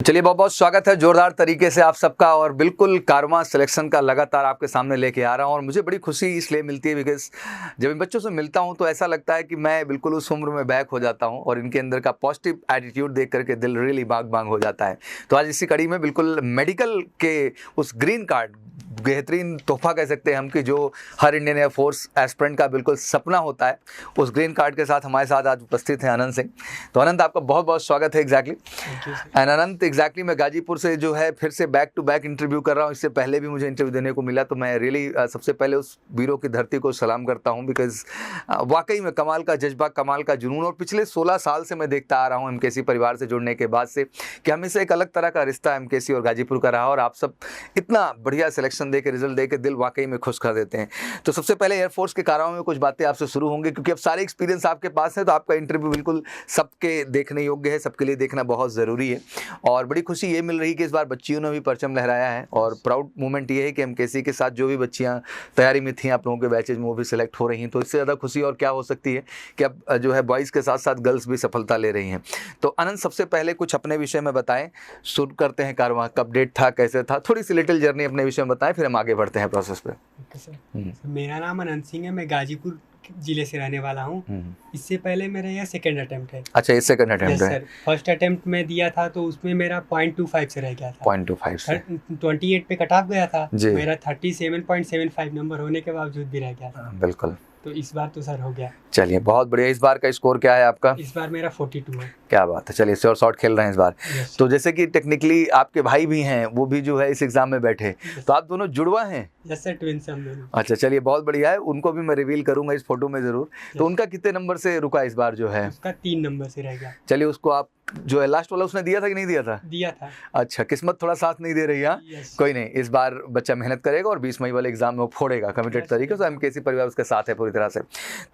चलिए, बहुत बहुत स्वागत है जोरदार तरीके से आप सबका। और बिल्कुल कारवां सिलेक्शन का लगातार आपके सामने लेके आ रहा हूँ और मुझे बड़ी खुशी इसलिए मिलती है बिकॉज जब इन बच्चों से मिलता हूँ तो ऐसा लगता है कि मैं बिल्कुल उस उम्र में बैक हो जाता हूँ और इनके अंदर का पॉजिटिव एटीट्यूड देख करके दिल रियली बाग बाग हो जाता है। तो आज इसी कड़ी में बिल्कुल मेडिकल के उस ग्रीन कार्ड बेहतरीन तोहफा कह सकते हैं हम कि जो हर इंडियन एयरफोर्स एस्पिरेंट का बिल्कुल सपना होता है, उस ग्रीन कार्ड के साथ हमारे साथ आज उपस्थित हैं अनंत सिंह। तो अनंत, आपका बहुत बहुत स्वागत है। एग्जैक्टली एंड अनंत, एग्जैक्टली मैं गाजीपुर से जो है फिर से बैक टू बैक इंटरव्यू कर रहा हूँ। इससे पहले भी मुझे इंटरव्यू देने को मिला तो मैं रियली सबसे पहले उस वीरों की धरती को सलाम करता हूँ बिकॉज वाकई में कमाल का जज्बा, कमाल का जुनून। और पिछले 16 साल से मैं देखता आ रहा हूँ एमकेसी परिवार से जुड़ने के बाद से कि हमेशा एक अलग तरह का रिश्ता एमकेसी और गाजीपुर का रहा और आप सब इतना बढ़िया सिलेक्शन दे के रिजल्ट दे के दिल वाकई में खुश कर देते हैं। तो सबसे पहले एयरफोर्स के कारवां में कुछ बातें आपसे शुरू होंगी क्योंकि अब सारे एक्सपीरियंस आपके पास है तो आपका इंटरव्यू बिल्कुल सबके देखने योग्य है, सबके लिए देखना बहुत ज़रूरी है। और बड़ी खुशी ये मिल रही है कि इस बार बच्चियों ने भी परचम लहराया है और प्राउड मोमेंट ये है कि एमकेसी के साथ जो भी बच्चियाँ तैयारी में थी आप लोगों के बैचेज में वो भी सिलेक्ट हो रही हैं। तो इससे ज़्यादा खुशी और क्या हो सकती है कि अब जो है बॉयज़ के साथ साथ गर्ल्स भी सफलता ले रही हैं। तो अनंत, सबसे पहले कुछ अपने विषय में बताएं। शुरू करते हैं कारवां, कब डेट था, कैसे था, थोड़ी सी लिटिल जर्नी अपने विषय में बताएं, फिर हम आगे बढ़ते हैं प्रोसेस पे। ओके सर, मेरा नाम अनंत सिंह है। मैं गाजीपुर जिले से रहने वाला हूँ। इससे पहले मेरा यह सेकंड अटेम्प्ट है। अच्छा, ये सेकंड अटेम्प्ट है। सर, फर्स्ट अटेम्प्ट में दिया था तो उसमें मेरा 0.25 से रह गया था। 0.25 से 28 पे कट ऑफ गया था जी। मेरा 37.75 नंबर होने के बावजूद भी रह गया था। बिल्कुल। तो इस बार तो सर हो गया। चलिए, बहुत बढ़िया। इस बार का स्कोर क्या है आपका? इस बार मेरा 42 है। क्या बात है। चलिए, श्योर शॉट खेल रहे हैं इस बार। तो जैसे कि टेक्निकली आपके भाई भी हैं, वो भी जो है इस एग्जाम में बैठे, तो आप दोनों जुड़वा हैं? यस सर, ट्विंस हम दोनों। अच्छा, चलिए, बहुत बढ़िया है। उनको भी मैं रिवील करूंगा इस फोटो में जरूर। तो उनका कितने नंबर से रुका इस बार जो है? उसका 3 नंबर से रह गया। चलिए, उसको आप जो है लास्ट वाला उसने दिया था कि नहीं दिया था? दिया था। अच्छा, किस्मत थोड़ा साथ नहीं दे रही है। कोई नहीं, इस बार बच्चा मेहनत करेगा और 20 मई वाले एग्जाम में वो फोड़ेगा कमिटेड तरीके से। एमकेसी परिवार उसके साथ है पूरी तरह से।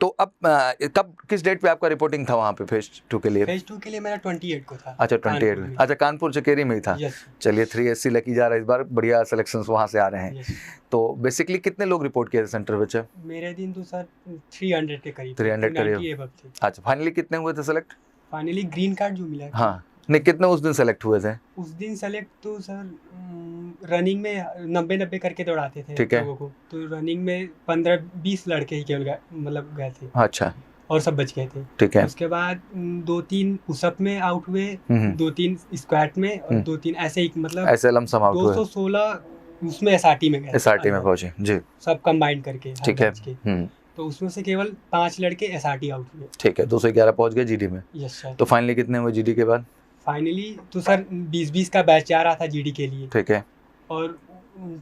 तो अब कब, किस डेट पे आपका रिपोर्टिंग था वहाँ पे फेज 2 के लिए? फेज 2 के लिए मेरा 28 को था। अच्छा, 28 में। अच्छा, कानपुर चकेरी में ही था। चलिए, 380 लकी जा रहा है इस बार। बढ़िया सिलेक्शंस वहाँ से आ रहे हैं। तो बेसिकली कितने लोग रिपोर्ट किए थे सेंटर बच्चे? मेरे दिन तो सर 300 के करीब। 300 करीब। अच्छा, फाइनली कितने हुए थे सेलेक्ट? फाइनली ग्रीन कार्ड जो मिला। हाँ, नहीं, कितने उस दिन सेलेक्ट हुए थे? उस दिन सेलेक्ट तो सर रनिंग में 90 करके दौड़ाते थे लोगों को। तो रनिंग में 15-20 लड़के ही केवल मतलब गए थे। अच्छा, और सब बच गए थे। ठीक है। उसके बाद 2-3 पुशअप में आउट हुए, 2-3 स्क्वाट में और 2-3 ऐसे ही, मतलब ऐसे लमसम आउट हुए। 216 उसमें एसआरटी में गए। एसआरटी में पहुंचे जी, सब कंबाइन करके। ठीक है। तो उसमें से केवल 5 लड़के एसआरटी आउट हुए। ठीक है, 211 पहुंच गए जीडी में। Yes sir. तो फाइनली कितने हुए जीडी के बाद? फाइनली तो सर 20-20 का बैच जा रहा था जीडी के लिए। ठीक है। और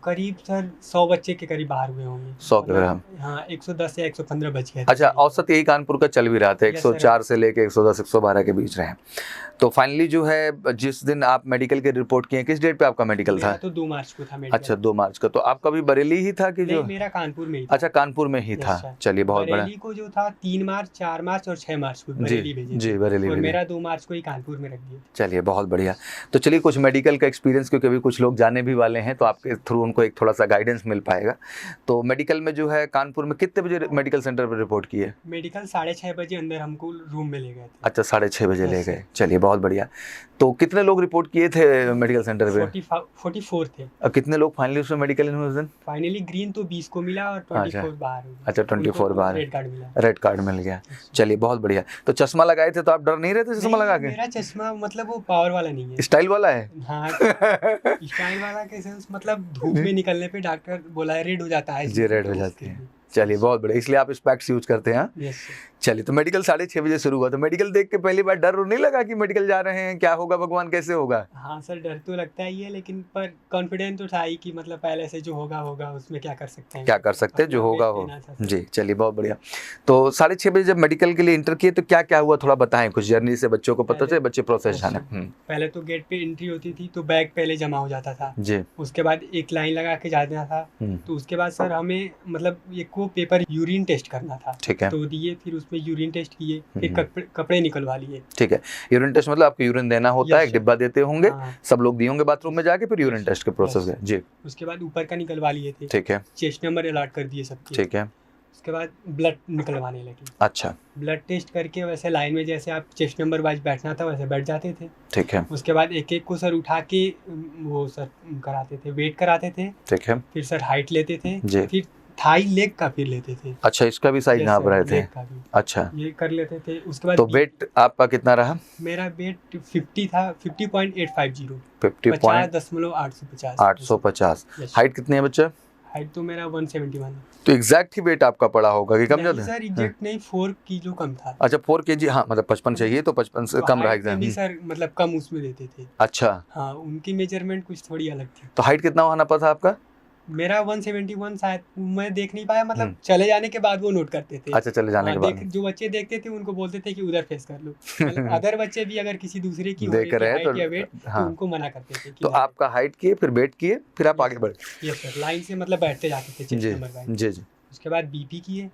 करीब सर 100 बच्चे के करीब बाहर हुए होंगे। 100 के करीब। हाँ, 110 या 115 बच गए। अच्छा, औसत यही कानपुर का चल भी रहा था, 104 से लेके 110 112 के बीच रहे। तो फाइनली जो है जिस दिन आप मेडिकल के रिपोर्ट किए, किस डेट पे आपका मेडिकल था? तो 2 मार्च को था मेडिकल। अच्छा, 2 मार्च का। तो आपका भी बरेली ही था कि जो? मेरा कानपुर में ही था। अच्छा, कानपुर में ही था। चलिए, बहुत बड़ा। बरेली को जो था 3 मार्च, 4 मार्च और 6 मार्च को बरेली भेजे जी, बरेली। और मेरा 2 मार्च को ही कानपुर में रख दिया। चलिए, बहुत बढ़िया। तो चलिए, कुछ मेडिकल का एक्सपीरियंस, क्योंकि अभी कुछ लोग जाने भी वाले हैं तो आपके थ्रू उनको एक थोड़ा सा गाइडेंस मिल पाएगा। तो मेडिकल में जो है कानपुर में कितने बजे मेडिकल सेंटर पर रिपोर्ट किए? मेडिकल 6:30 बजे अंदर हमको रूम में ले गए थे। अच्छा, 6:30 बजे ले गए। चलिए, बहुत बढ़िया। तो कितने लोग रिपोर्ट किए थे मेडिकल सेंटर पे? 44 थे। और कितने लोग फाइनली उसमें मेडिकल में उस दिन? फाइनली ग्रीन तो 20 को मिला और 24 बाहर हो गया। अच्छा, 24 बाहर। रेड कार्ड मिला। रेड कार्ड मिल गया। चलिए, बहुत बढ़िया। तो चश्मा लगाए थे तो आप डर नहीं रहे थे चश्मा लगा के? मेरा चश्मा मतलब वो पावर वाला नहीं है, स्टाइल वाला है। हाँ, स्टाइल वाला कैसे, मतलब धूप में निकलने पे डॉक्टर बोला है रेड हो जाता है जी, रेड हो जाती है। चलिए, बहुत बढ़िया, इसलिए आप स्पेक्स यूज करते हैं। यस। चलिए, तो मेडिकल 6:30 बजे शुरू हुआ। तो मेडिकल देख के पहली बार डर नहीं लगा कि मेडिकल जा रहे हैं, क्या होगा, भगवान कैसे होगा? हाँ सर, डर तो लगता ही है, लेकिन पर कॉन्फिडेंस तो था ही कि मतलब पहले से जो होगा उसमें क्या कर सकते हैं। क्या कर सकते हैं, जो होगा हो। जी, चलिए, बहुत बढ़िया। तो 6:30 बजे जब मेडिकल के लिए इंटर किए तो क्या क्या हुआ, थोड़ा बताएं कुछ जर्नी से, बच्चों को पता चले, बच्चे प्रोसेस जाने। पहले तो गेट पे एंट्री होती थी तो बैग पहले जमा हो जाता था जी। उसके बाद एक लाइन लगा के जाना था। तो उसके बाद सर हमें मतलब एक को पेपर यूरिन टेस्ट करना था। ठीक है। तो दिए, फिर उसमें यूरिन टेस्ट किए, फिर कपड़े निकलवा लिए। ठीक है। यूरिन टेस्ट मतलब आपको यूरिन देना होता है, एक डिब्बा देते होंगे। सब लोग दिए होंगे बाथरूम में जाके, फिर यूरिन टेस्ट के प्रोसेस है जी। उसके बाद ऊपर का निकलवा लिए थे। ठीक है। चेस्ट नंबर अलॉट कर दिए सबके। ठीक है। उसके बाद ब्लड निकलवाने लगे। अच्छा, ब्लड टेस्ट करके वैसे लाइन में जैसे आप चेस्ट नंबर वाइज बैठना था वैसे बैठ जाते थे। ठीक है, उसके बाद एक एक को सर उठा के वो सर कराते थे, वेट कराते थे। ठीक है फिर सर हाइट लेते थे, जी। फिर थाई लेग का फिर लेते थे। अच्छा, इसका भी साइज Yes, यहाँ पर sir, रहते leg हैं। का भी अच्छा, ये कर लेते थे। उसके बाद तो वेट आपका कितना रहा? मेरा वेट 50 था, 50.850, 50.850। 50.850। Yes, हाइट कितनी है बच्चा? हाइट तो मेरा 171 है। तो एग्जैक्ट ही वेट आपका पड़ा होगा कि कम नहीं ज्यादा? सर, एग्जैक्ट नहीं, 4 किलो कम था। अच्छा, 4 kg, हाँ मतलब 55 चाहिए तो 55 से तो कम रहा height में भी एग्जैक्ट। सर मतलब कम उसमें देते थे। अच्छा, हाँ, उनकी मेजरमेंट कुछ थोड़ी अलग थी। तो हाइट कितना होना पड़ा था आपका? मेरा 171 शायद, मैं देख नहीं पाया, मतलब चले जाने के बाद वो नोट करते थे। अच्छा, चले जाने के बाद जो बच्चे देखते थे उनको बोलते थे कि उधर फेस कर लो। मतलब अदर बच्चे भी अगर किसी दूसरे की हो रही देख थी रहे हैं हाइट या तो वेट, हाँ। तो उनको मना करते थे कि तो आपका हाइट किए, फिर वेट किए, फिर आप आगे बढ़े। यस सर, लाइन से मतलब बैठते जाते थे चेस्ट जी नंबर वाइज। जी जी। उसके बाद बीपी किए,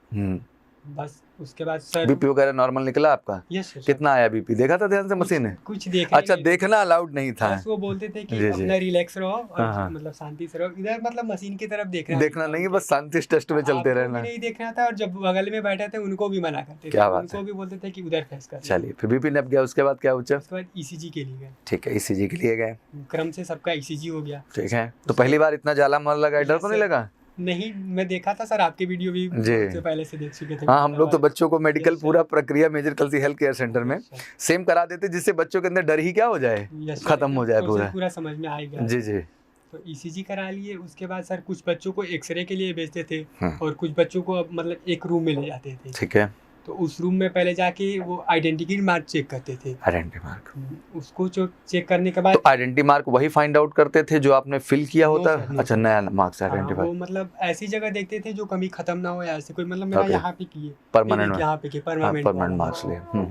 बस उसके बाद सर बीपी वगैरह नॉर्मल निकला आपका? Yes sir. कितना आया बीपी? देखा था ध्यान से मशीन ने? कुछ देखने अच्छा, नहीं, देखना अलाउड नहीं था। बस वो बोलते थे कि जी, जी। अपना रिलैक्स रहो और हाँ। मतलब शांति से रहो, इधर मतलब मशीन की तरफ देखना नहीं है, बस शांति से टेस्ट में चलते आपको रहना। भी नहीं देखना था, और जब बगल में बैठे थे उनको भी मना करते थे। क्या बात उनको है। भी बोलते थे कि उधर फेस कर। चलिए, फिर बीपी नप गया, उसके बाद क्या पूछा? उसके बाद ईसीजी के लिए गए। ठीक है, ईसीजी के लिए गए। क्रम से सबका ईसीजी हो गया। ठीक है, तो पहली बार इतना जाला मन लगा, डर तो नहीं लगा? नहीं, मैं देखा था सर, आपके वीडियो भी जी। से पहले से देख चुके थे। हाँ, हम लोग तो बच्चों को मेडिकल Yes, sir. पूरा प्रक्रिया major Kalsi health care centre में सेम करा देते, जिससे बच्चों के अंदर डर ही क्या हो जाए, Yes, sir. खत्म हो जाए पूरा। पूरा समझ में आएगा। जी जी। तो ईसीजी करा लिए। उसके बाद सर कुछ बच्चों को एक्सरे के लिए भेजते थे, हाँ। और कुछ बच्चों को मतलब एक रूम में ले जाते थे। ठीक है, तो उस रूम में पहले जाके वो आइडेंटिटी मार्क चेक करते थे। आइडेंटिटी मार्क, उसको चेक करने के बाद तो आइडेंटिटी मार्क वही फाइंड आउट करते थे जो आपने फिल किया No, होता? sir, no, अच्छा, sir. नया मार्क्स हाँ, आइडेंटिफाई। वो मतलब ऐसी जगह देखते थे जो कमी खत्म ना हो, या ऐसे कोई मतलब मेरा Okay. यहाँ पे किए परमानेंट यहाँ पे किए, परमानेंट परमानेंट मार्क्स लिए।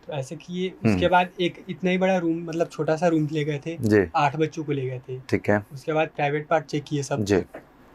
तो ऐसे किए। उसके बाद एक इतना ही बड़ा रूम, मतलब छोटा सा रूम ले गए थे, जी 8 बच्चों को ले गए थे। ठीक है उसके बाद प्राइवेट पार्ट चेक किए सब जी।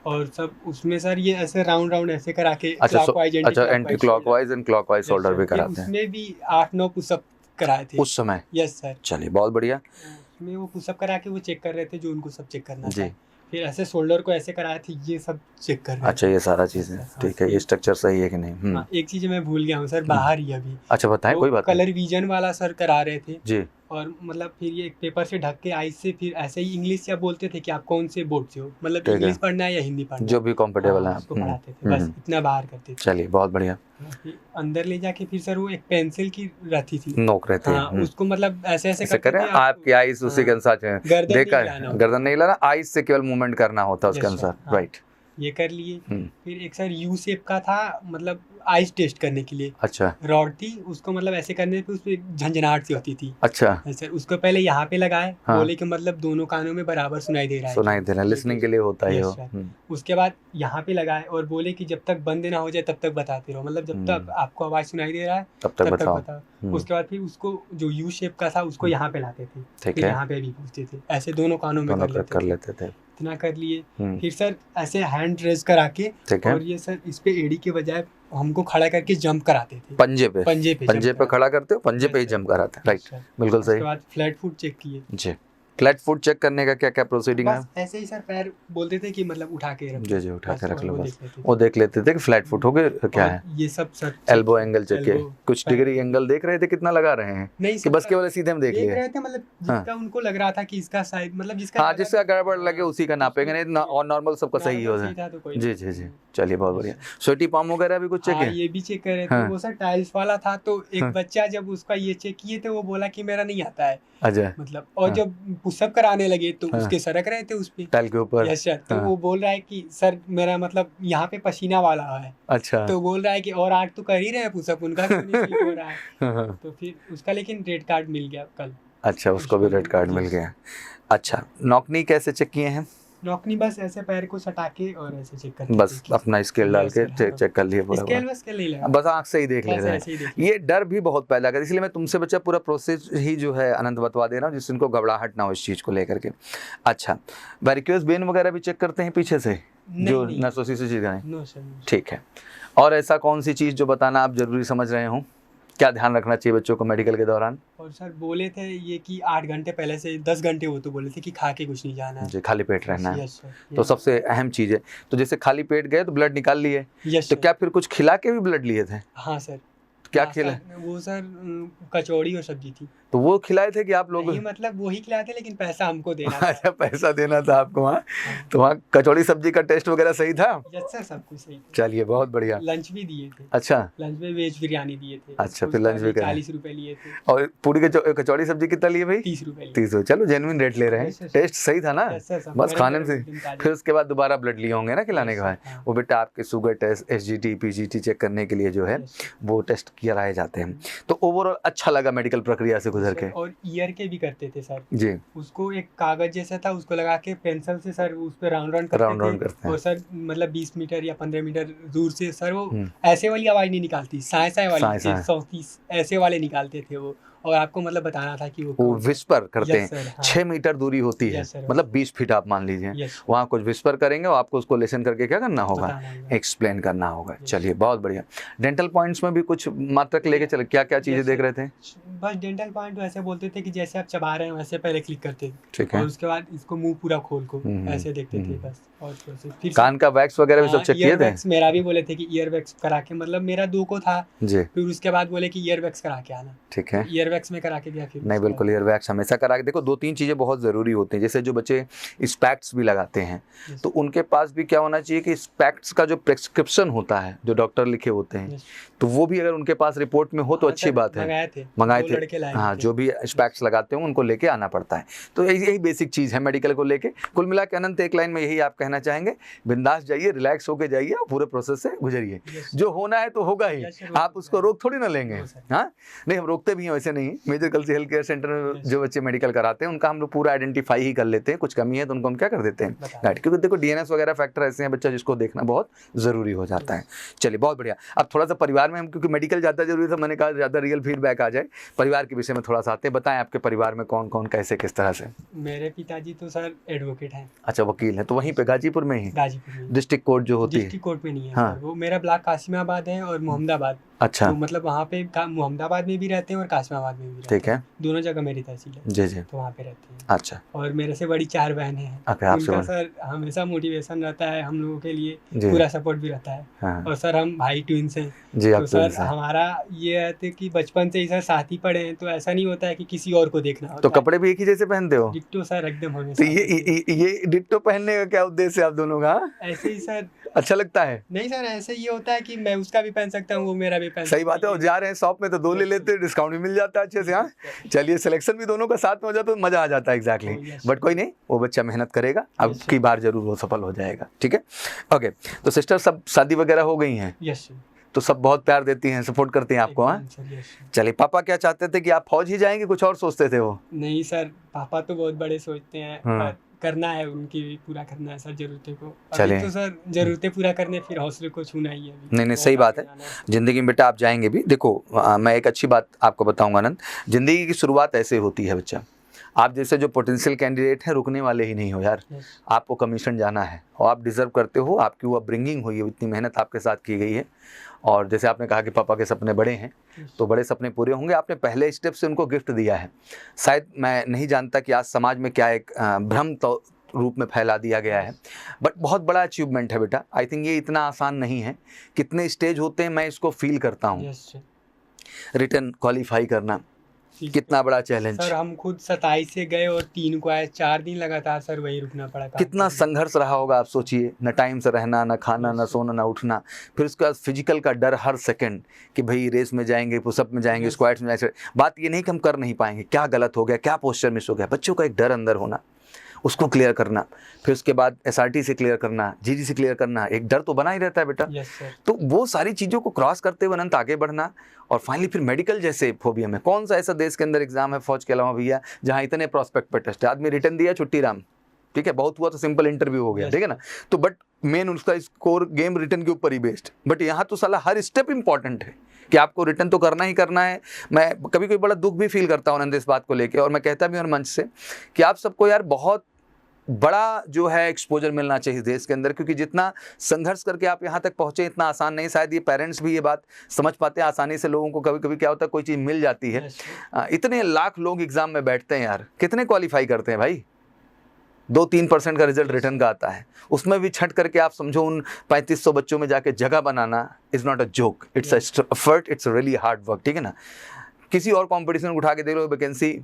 और सब उसमें सर ये ऐसे राउंड राउंड ऐसे करा के अच्छा, clockwise, अच्छा, anti clockwise and clockwise shoulder भी कराते हैं उसमें भी 8-9 पुशअप कराए थे उस समय? Yes sir. चलिए, बहुत बढ़िया। उसमें वो पुशअप करा के वो चेक कर रहे थे जो उनको सब चेक करना जी। था। फिर ऐसे शोल्डर को ऐसे कराए थे, ये सब चेक कर रहे अच्छा, थे। ये सारा चीज़ है। ठीक है, ये स्ट्रक्चर सही है कि नहीं? हाँ, एक चीज मैं भूल गया हूँ सर, बाहर ही अभी। अच्छा, बताएं, कोई बात नहीं। कलर विजन वाला सर करा रहे थे जी और मतलब फिर ये एक पेपर से ढक के आइस से फिर ऐसे ही इंग्लिश या बोलते थे कि आप कौन से बोर्ड से हो, मतलब ठीक है। इंग्लिश पढ़ना है या हिंदी पढ़ना है, जो भी कंफर्टेबल है उसको आप। पढ़ाते थे। बस इतना बाहर करते थे। चलिए, बहुत बढ़िया। फिर अंदर ले जाके फिर सर वो एक पेंसिल की रहती थी, नोक रहते हाँ, हैं। उसको मतलब ऐसे ऐसे ऐसे करते करें, थे आपकी आइस उसी के अनुसार गर्दन नहीं देखा हिलाना होता। गर्दन नहीं हिलाना, आइस से केवल मूवमेंट करना होता है उसके Yes, sir. अनुसार। हाँ। राइट। ये कर लिए। फिर एक सर यू शेप का था, मतलब आइस टेस्ट करने के लिए अच्छा रॉड थी, उसको मतलब ऐसे करने पे उसपे झंझनाहट सी होती थी। अच्छा, सर उसको पहले यहाँ पे लगाए, हाँ। बोले कि मतलब दोनों कानों में बराबर सुनाई दे रहा है, सुनाई देना लिसनिंग के लिए होता है Yes, वो। sir. उसके बाद यहाँ पे लगाए और बोले कि जब तक बंद ना हो जाए तब तक बताते रहो, मतलब जब तक आपको आवाज सुनाई दे रहा है तब तक बताओ। उसके बाद फिर उसको जो यू शेप का था उसको यहाँ पे लाते थे, ठीक फिर है, यहाँ पे भी पूछते थे, ऐसे दोनों कानों में कर लेते थे। इतना कर लिए। फिर सर ऐसे हैंड रेज करा के, ठीक है, और ये सर इस पे एड़ी के बजाय हमको खड़ा करके जंप कराते थे। पंजे पे पंजे पे खड़ा करते हो, पंजे पे ही जंप कराते हैं। राइट, बिल्कुल सही। उसके बाद फ्लैट फुट चेक किए। जी, फ्लैट फुट चेक करने का क्या क्या प्रोसीडिंग है? बस ऐसे ही सर पैर बोलते थे कि मतलब उठा के रख, जी उठा के रख लो, वो बस वो देख लेते थे कि फ्लैट फुट हो गए क्या है। ये सब सर एल्बो एंगल चेक किए, कुछ डिग्री एंगल देख रहे थे कितना लगा रहे हैं नहीं कि बस केवल सीधे हम देख लिए रहे थे, मतलब जिसका उनको लग रहा था कि इसका साइज मतलब जिसका हाँ, जिसका गड़बड़ लगे उसी का नापेंगे, नहीं और नॉर्मल सबका सही हो जाए। जी जी जी, चलिए बहुत बढ़िया। स्वेटी पाम वगैरह भी कुछ चेक है? ये भी चेक कर रहे थे। वो सर टाइल्स वाला था, तो एक बच्चा जब उसका ये चेक किए थे वो बोला कि मेरा नहीं आता है, अच्छा, मतलब और जब पुशअप कराने लगे तो उसके सरक रहे थे उस पे टाइल के ऊपर। यस सर, तो वो बोल रहा है कि सर मेरा मतलब यहाँ पे पसीना वाला है। अच्छा, तो बोल रहा है कि और 8 तो कर ही रहे हैं पुशअप, उनका क्यों नहीं ठीक हो रहा है। तो फिर उसका लेकिन रेड कार्ड मिल गया कल। अच्छा, उसको भी रेड कार्ड मिल गया। अच्छा, नॉकनी कैसे चेक किए हैं? नॉकनी बस ऐसे पैर को सटा के और ऐसे चेक करते बस अपना स्केल डाल के चेक कर लिए पूरा, स्केल नहीं लगा, बस आंख से ही देख ले रहे हैं। ये डर भी बहुत पैदा कर, इसलिए मैं तुमसे बच्चा पूरा प्रोसेस ही जो है अनंत बतवा दे रहा हूँ, जिससे इनको घबराहट ना हो इस चीज़ को लेकर के। अच्छा, वेरिकोस वेन वगैरह भी चेक करते हैं पीछे से जो नसों से चीज़ है? ठीक है। और ऐसा कौन सी चीज़ जो बताना आप जरूरी समझ रहे हो? क्या ध्यान रखना चाहिए बच्चों को मेडिकल के दौरान? और सर बोले थे ये कि 8 घंटे पहले से 10 घंटे वो तो बोले थे कि खा के कुछ नहीं जाना है। जी, खाली पेट रहना है। Yes sir. तो सबसे अहम चीज़ है। तो जैसे खाली पेट गए तो ब्लड निकाल लिए, यस तो सर। क्या फिर कुछ खिला के भी ब्लड लिए थे? हाँ सर। क्या हाँ खिला? सर, वो सर कचौड़ी और सब्जी थी। तो वो खिलाए थे कि आप लोग? नहीं मतलब वो ही खिलाए थे, लेकिन पैसा हमको देना था। अच्छा, पैसा देना था आपको वहाँ। हाँ। तो वहाँ कचौड़ी सब्जी का टेस्ट वगैरह सही था? यस सर, सब कुछ सही था। चलिए बहुत बढ़िया। लंच भी दिए थे। अच्छा, लंच में वेज बिरयानी दिए थे। अच्छा, फिर लंच भी करा। 40 रुपए लिए थे। और पूरी कचौड़ी सब्जी कितना लिए भाई? 30 रुपए लिए। 30 रुपए। चलो जेन्युइन रेट ले रहे हैं। Yes sir. टेस्ट सही था ना? यस सर, सब बस गरम खाने गरम से एकदम ताजे। फिर उसके बाद दोबारा ब्लड लिए होंगे ना खिलाने के यस बाद? सर, हाँ। वो बेटा आपके sugar test, SGT, PGT check करने के लिए जो है यस सर। वो टेस्ट कराए जाते हैं। तो ओवरऑल अच्छा लगा मेडिकल प्रक्रिया से गुजर के? और ईयर के भी करते थे सर जी। उसको एक कागज जैसा था, उसको लगा के पेंसिल से सर उस पे राउंड राउंड राउंड करते करते थे। हैं। और सर मतलब 20 मीटर या 15 मीटर दूर से सर वो हम्म। ऐसे वाली आवाज नहीं निकालती, साए साए वाली, साए साए। 130 ऐसे वाले निकालते थे वो। और आपको मतलब बताना था कि वो वो कौन सा। विस्पर करते यस हैं। सर, हाँ। 6 मीटर दूरी होती है, यस सर, मतलब 20 फीट आप मान लीजिए। यस वहाँ कुछ विस्पर करेंगे और आपको उसको लेसन करके क्या करना होगा? बताना होगा। एक्सप्लेन करना होगा। यस। चलिए बहुत बढ़िया। डेंटल पॉइंट्स में भी कुछ मात्रक लेके चले, क्या क्या चीजें यस देख सर। रहे थे? बस डेंटल पॉइंट ऐसे बोलते थे कि जैसे आप चबा रहे हैं वैसे पहले क्लिक करते थे। ठीक और है। उसके बाद इसको मुंह पूरा खोल को हम्म, ऐसे देखते थे हम्म। बस। और फिर कान का वैक्स वगैरह भी सब चेक किए ईयर थे? वैक्स मेरा भी बोले थे कि ईयर वैक्स करा के, मतलब मेरा 2 को था। जी। फिर उसके बाद बोले कि ईयर वैक्स करा के आना। ठीक है। ईयर वैक्स में करा के गया फिर। नहीं बिल्कुल, ईयर वैक्स हमेशा करा के देखो। 2-3 चीज़ें बहुत ज़रूरी होती हैं। जैसे जो बच्चे स्पैक्स भी लगाते हैं Yes. तो उनके पास भी क्या होना चाहिए कि स्पैक्स का जो प्रिस्क्रिप्शन होता है, जो डॉक्टर लिखे होते हैं, Yes. तो वो भी अगर उनके पास रिपोर्ट में हो तो हाँ, अच्छी सर, बात है। मंगाए दो थे। लड़के लाए हाँ, थे। जो भी स्पैक्स लगाते हो उनको लेके आना पड़ता है। तो यही बेसिक चीज़ है मेडिकल को लेके। कुल मिला के अनंत एक लाइन में यही आप कहना चाहेंगे, बिंदास जाइए, रिलैक्स होके जाइए और पूरे प्रोसेस से गुजरिए। Yes. जो होना है तो होगा ही। Yes, sir, आप उसको रोक थोड़ी ना लेंगे। No, sir. हाँ, नहीं हम रोकते भी हैं, वैसे नहीं। Major Kalsi health care centre में Yes. जो बच्चे मेडिकल कराते हैं उनका हम लोग पूरा आइडेंटिफाई ही कर लेते हैं। कुछ कमी है तो उनको हम क्या कर देते हैं, बता गाइड। क्योंकि देखो डीएनएस वगैरह फैक्टर ऐसे हैं बच्चा जिसको देखना बहुत ज़रूरी हो जाता है। चलिए बहुत बढ़िया। अब थोड़ा सा परिवार में हम, क्योंकि मेडिकल ज़्यादा जरूरी था, मैंने कहा ज़्यादा रियल फीडबैक आ जाए। परिवार के विषय में थोड़ा सा आते हैं। बताएं आपके परिवार में कौन कौन कैसे किस तरह से? मेरे पिताजी तो सर एडवोकेट हैं। अच्छा, वकील है। तो वहीं पे गाजीपुर में ही गाजीपुर में। डिस्ट्रिक्ट कोर्ट जो होती है? डिस्ट्रिक्ट कोर्ट में नहीं है हाँ। सर, वो मेरा ब्लॉक कासिमाबाद है और मोहम्मदाबाद। अच्छा, तो मतलब वहाँ पे मोहम्मदाबाद में भी रहते हैं और कासिमाबाद में भी रहते हैं। ठीक है। दोनों जगह मेरी तहसील है। जी जी। तो वहाँ पे रहते हैं। अच्छा, और मेरे से बड़ी 4 बहनें हैं। ओके, आपसे उनका बड़ी। सर हमेशा मोटिवेशन रहता है हम लोगों के लिए, जी। पूरा सपोर्ट भी रहता है। हाँ और सर हम भाई ट्विंस हैं। जी, आप तो सर हमारा ये है कि बचपन से ही सर साथ ही पढ़े हैं, तो ऐसा नहीं होता है कि किसी और को देखना होता तो है। कपड़े भी एक ही जैसे पहनते हो? डिट्टो सर एकदम तो हमेशा। ये डिट्टो पहनने का क्या उद्देश्य है आप दोनों का? ऐसे ही सर। अच्छा लगता है? नहीं सर, ऐसे ये होता है कि मैं उसका भी पहन सकता हूँ, वो मेरा भी पहन सही बात है। और जा रहे हैं शॉप में तो 2 ले लेते हैं, डिस्काउंट भी मिल जाता है अच्छे से। हाँ, चलिए, सिलेक्शन भी दोनों का साथ में हो जाता तो मजा आ जाता है। एग्जैक्टली। बट कोई नहीं, वो बच्चा मेहनत करेगा, अब की बार जरूर वो सफल हो जाएगा। ठीक है, ओके। तो सिस्टर सब शादी वगैरह हो गई हैं? Yes sir. तो सब बहुत प्यार देती हैं, सपोर्ट करती हैं आपको? हाँ, चलिए। पापा क्या चाहते थे कि आप फौज ही जाएंगे, कुछ और सोचते थे वो? नहीं सर, पापा तो बहुत बड़े सोचते हैं, पर करना है उनकी भी, पूरा करना है सर जरूरतें को। अभी तो सर जरूरतें पूरा करने, फिर हौसले को छूना ही है अभी। नहीं, सही बात है। जिंदगी में बेटा आप जाएंगे भी। देखो मैं एक अच्छी बात आपको बताऊंगा आनंद, जिंदगी की शुरुआत ऐसे होती है बच्चा। आप जैसे जो पोटेंशियल कैंडिडेट हैं रुकने वाले ही नहीं हो यार। आपको कमीशन जाना है और आप डिजर्व करते हो। आपकी वो अपब्रिंगिंग हुई है, इतनी मेहनत आपके साथ की गई है। और जैसे आपने कहा कि पापा के सपने बड़े हैं, तो बड़े सपने पूरे होंगे। आपने पहले स्टेप से उनको गिफ्ट दिया है। शायद मैं नहीं जानता कि आज समाज में क्या एक भ्रम तो रूप में फैला दिया गया है, बट बहुत बड़ा अचीवमेंट है बेटा। आई थिंक ये इतना आसान नहीं है। कितने स्टेज होते हैं मैं इसको फील करता हूँ। रिटर्न क्वालिफाई करना कितना बड़ा चैलेंज। सर हम खुद 27 से गए और 3 को आए, 4 दिन लगातार सर वही रुकना पड़ा। कितना संघर्ष रहा होगा आप सोचिए। न टाइम से रहना, न खाना, न सोना, न उठना। फिर उसके बाद फिजिकल का डर हर सेकंड कि भाई रेस में जाएंगे, पुशअप में जाएंगे, स्क्वाट्स में जाएंगे। बात ये नहीं कि हम कर नहीं पाएंगे, क्या गलत हो गया, क्या पोस्चर मिस हो गया। बच्चों का एक डर अंदर होना, उसको क्लियर करना। फिर उसके बाद एसआरटी से क्लियर करना, जीजी से क्लियर करना। एक डर तो बना ही रहता है बेटा। तो वो सारी चीज़ों को क्रॉस करते हुए अनंत आगे बढ़ना। और फाइनली फिर मेडिकल जैसे फोबिया में, कौन सा ऐसा देश के अंदर एग्जाम है फौज के अलावा भैया जहाँ इतने प्रोस्पेक्ट पर टेस्ट है? आदमी रिटर्न दिया, छुट्टी राम। ठीक है, बहुत हुआ तो सिंपल इंटरव्यू हो गया। ठीक है ना। तो बट मेन उसका स्कोर गेम रिटर्न के ऊपर ही बेस्ड। बट यहाँ तो साला हर स्टेप इंपॉर्टेंट है कि आपको रिटर्न तो करना ही करना है। मैं कभी कभी बड़ा दुख भी फील करता हूँ आनंद इस बात को लेकर, और मैं कहता भी हूँ मंच से कि आप सबको यार बहुत बड़ा जो है एक्सपोजर मिलना चाहिए देश के अंदर, क्योंकि जितना संघर्ष करके आप यहाँ तक पहुँचे इतना आसान नहीं। शायद ये पेरेंट्स भी ये बात समझ पाते हैं आसानी से। लोगों को कभी कभी क्या होता है, कोई चीज़ मिल जाती है, इतने लाख लोग एग्जाम में बैठते हैं यार, कितने क्वालिफाई करते हैं भाई? 2-3% का रिजल्ट रिटर्न का आता है, उसमें भी छट करके आप समझो उन 3500 बच्चों में जाके जगह बनाना is not a joke, it's a effort, it's really hard work, ठीक है ना। किसी और कंपटीशन उठा के देख लो, वैकेंसी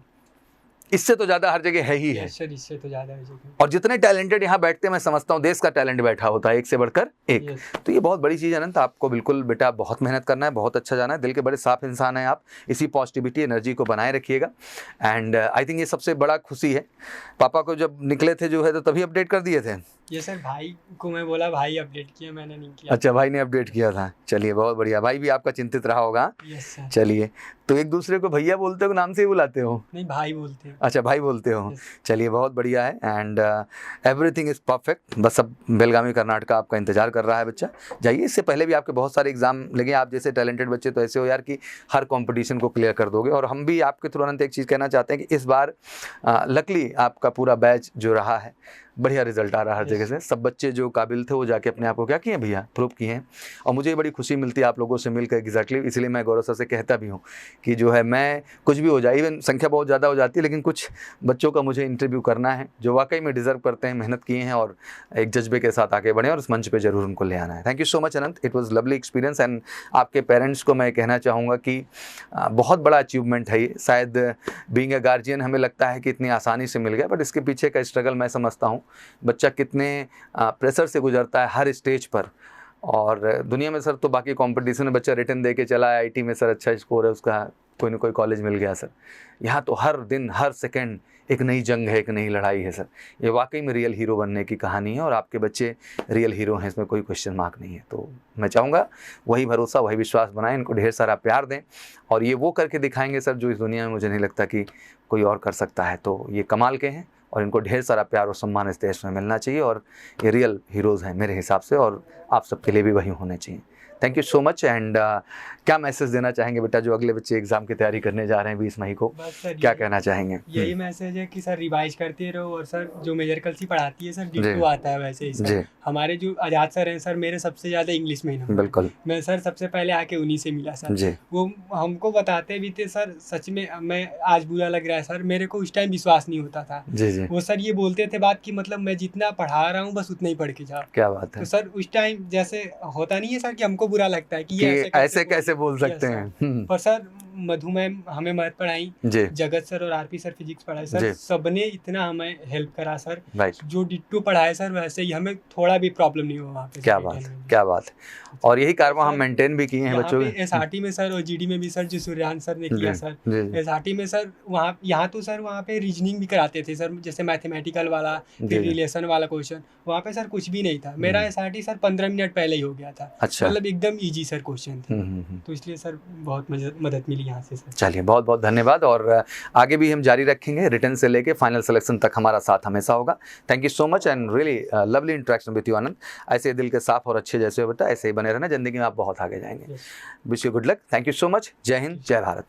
इससे तो ज़्यादा हर जगह है ही है, इससे तो ज़्यादा है। और जितने टैलेंटेड यहाँ बैठते हैं, मैं समझता हूँ देश का टैलेंट बैठा होता है एक से बढ़कर एक। तो ये बहुत बड़ी चीज़ है अनंत, आपको बिल्कुल बेटा बहुत मेहनत करना है, बहुत अच्छा जाना है। दिल के बड़े साफ इंसान हैं आप, इसी पॉजिटिविटी एनर्जी को बनाए रखिएगा। एंड आई थिंक ये सबसे बड़ा खुशी है। पापा को जब निकले थे जो है तो तभी अपडेट कर दिए थे? ये सर भाई को मैं बोला, भाई अपडेट किया, मैंने नहीं किया। अच्छा, भाई ने अपडेट किया था, चलिए बहुत बढ़िया। भाई भी आपका चिंतित रहा होगा। Yes sir. चलिए, तो एक दूसरे को भैया बोलते हो, नाम से ही बुलाते हो? नहीं, भाई बोलते हैं। अच्छा, भाई बोलते हो। चलिए बहुत बढ़िया है। And everything is perfect. बस अब बेलगामी कर्नाटका आपका इंतजार कर रहा है बच्चा, जाइए। इससे पहले भी आपके बहुत सारे एग्जाम लगे, आप जैसे टैलेंटेड बच्चे तो ऐसे हो यार कि हर कंपटीशन को क्लियर कर दोगे। और हम भी आपके तुरंत एक चीज़ कहना चाहते हैं कि इस बार लकली आपका पूरा बैच जो रहा है, बढ़िया रिजल्ट आ रहा है हर जगह से। सब बच्चे जो काबिल थे वो जाके अपने आप को क्या किए भैया, प्रूव किए हैं। और मुझे बड़ी खुशी मिलती है आप लोगों से मिलकर एग्जैक्टली। इसलिए मैं गौरव सर से कहता भी हूँ कि जो है मैं कुछ भी हो जाए, इवन संख्या बहुत ज़्यादा हो जाती है, लेकिन कुछ बच्चों का मुझे इंटरव्यू करना है जो वाकई में डिज़र्व करते हैं, मेहनत किए हैं और एक जज्बे के साथ आगे बढ़े और उस मंच पर ज़रूर उनको ले आना है। Thank you so much Anant, it was lovely experience. And आपके पेरेंट्स को मैं कहना चाहूँगा कि बहुत बड़ा अचीवमेंट है ये। शायद बीइंग अ गार्जियन हमें लगता है कि इतनी आसानी से मिल गया, बट इसके पीछे का स्ट्रगल मैं समझता हूँ। बच्चा कितने प्रेशर से गुजरता है हर स्टेज पर। और दुनिया में सर तो बाकी कंपटीशन में बच्चा रिटर्न दे के चला है, आईटी में सर अच्छा स्कोर है उसका, कोई ना कोई कॉलेज मिल गया सर। यहाँ तो हर दिन हर सेकंड एक नई जंग है, एक नई लड़ाई है सर। ये वाकई में रियल हीरो बनने की कहानी है और आपके बच्चे रियल हीरो हैं, इसमें कोई क्वेश्चन मार्क नहीं है। तो मैं चाहूँगा वही भरोसा वही विश्वास बनाएं, इनको ढेर सारा प्यार दें और ये वो करके दिखाएंगे सर जो इस दुनिया में मुझे नहीं लगता कि कोई और कर सकता है। तो ये कमाल के हैं और इनको ढेर सारा प्यार और सम्मान इस देश में मिलना चाहिए और ये रियल हीरोज़ हैं मेरे हिसाब से, और आप सबके लिए भी वही होने चाहिए। Thank you so much. And क्या मैसेज देना चाहेंगे बेटा जो अगले बच्चे एग्जाम की तैयारी करने जा रहे हैं 20 मई को, क्या कहना चाहेंगे? यही मैसेज है कि सर रिवाइज करते रहो और सर जो मेजर कलसी पढ़ाती है सर डिट्टो आता है वैसे ही सर। हमारे जो आजाद सर हैं सर, मेरे सबसे ज़्यादा इंग्लिश में ही बिल्कुल, मैं सर सबसे पहले आके उन्हीं से मिला सर। वो हमको बताते भी थे सर, सच में मैं आज बुरा लग रहा है सर, मेरे को उस टाइम विश्वास नहीं होता था। वो सर ये बोलते थे बात की मतलब मैं जितना पढ़ा रहा हूँ बस उतना ही पढ़ के जाओ। क्या बात है। तो सर उस टाइम जैसे होता नहीं है सर कि हमको बुरा लगता है कि ये ऐसे कैसे बोल सकते हैं। पर सर मधु मैम हमें मैथ पढ़ाई, जगत सर और आरपी सर फिजिक्स पढ़ाई सर, सबने इतना हमें हेल्प करा सर। जो डिट्टो पढ़ाया सर वैसे ही हमें थोड़ा भी प्रॉब्लम नहीं हुआ वहाँ पे। क्या बात है, क्या बात है। और यही कारवा हम मेंटेन भी किए हैं बच्चों के। एसआरटी में सर और जीडी में भी सर जो सूर्यान सर ने किया सर। एसआरटी में सर वहाँ यहाँ तो सर वहाँ पे रीजनिंग भी कराते थे सर, जैसे मैथमेटिकल वाला फिर रिलेशन वाला क्वेश्चन, वहाँ पे सर कुछ भी नहीं था। मेरा एसआरटी सर 15 मिनट पहले ही हो गया था। अच्छा, मतलब एकदम ईजी सर क्वेश्चन थे। तो इसलिए सर बहुत मदद मिली यहाँ से सर। चलिए बहुत बहुत धन्यवाद और आगे भी हम जारी रखेंगे, रिटर्न से लेके फाइनल सिलेक्शन तक हमारा साथ हमेशा होगा। Thank you so much and really lovely interaction with you Anand. ऐसे दिल के साफ और अच्छे जैसे हो बेटा, ऐसे ही बने रहना, जिंदगी में आप बहुत आगे जाएंगे। Wish you good luck. Thank you so much. जय हिंद, जय भारत।